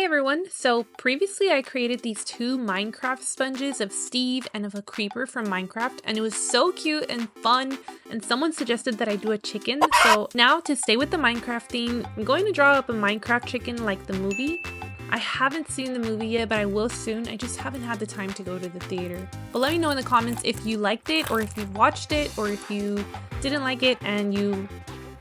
Hey everyone, so previously I created these two Minecraft sponges of Steve and of a creeper from Minecraft, and it was so cute and fun, and someone suggested that I do a chicken. So now, to stay with the Minecraft theme, I'm going to draw up a Minecraft chicken like the movie. I haven't seen the movie yet, but I will soon. I just haven't had the time to go to the theater. But let me know in the comments if you liked it, or if you watched it, or if you didn't like it and you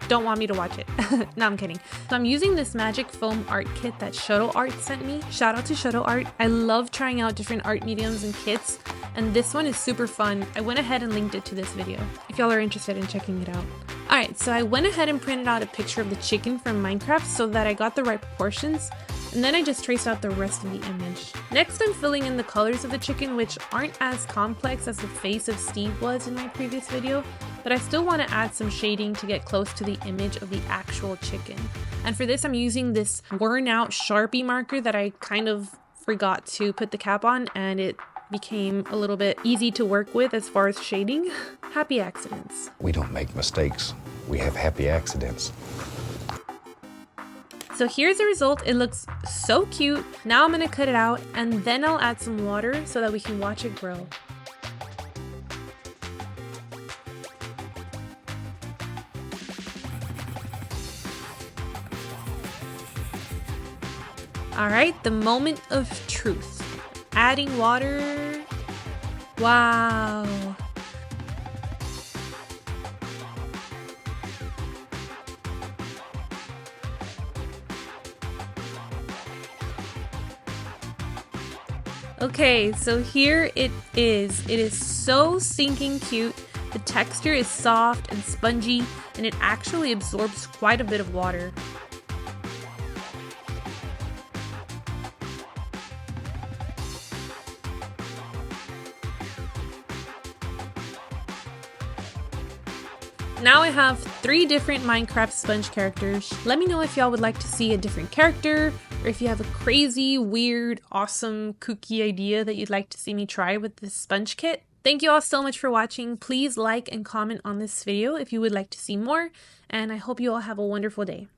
don't want me to watch it. No, I'm kidding. So I'm using this magic foam art kit that Shoto Art sent me. Shout out to Shoto Art. I love trying out different art mediums and kits, and this one is super fun. I went ahead and linked it to this video if y'all are interested in checking it out. Alright, so I went ahead and printed out a picture of the chicken from Minecraft so that I got the right proportions, and then I just traced out the rest of the image. Next, I'm filling in the colors of the chicken, which aren't as complex as the face of Steve was in my previous video, but I still want to add some shading to get close to the image of the actual chicken. And for this, I'm using this worn out Sharpie marker that I kind of forgot to put the cap on, and it became a little bit easy to work with as far as shading. Happy accidents. We don't make mistakes. We have happy accidents. So here's the result. It looks so cute. Now I'm gonna cut it out, and then I'll add some water so that we can watch it grow. Alright, the moment of truth. Adding water. Wow. Okay, so here it is. It is so stinking cute. The texture is soft and spongy, and it actually absorbs quite a bit of water. Now I have 3 different Minecraft sponge characters. Let me know if y'all would like to see a different character, or if you have a crazy, weird, awesome, kooky idea that you'd like to see me try with this sponge kit. Thank you all so much for watching. Please like and comment on this video if you would like to see more, and I hope you all have a wonderful day.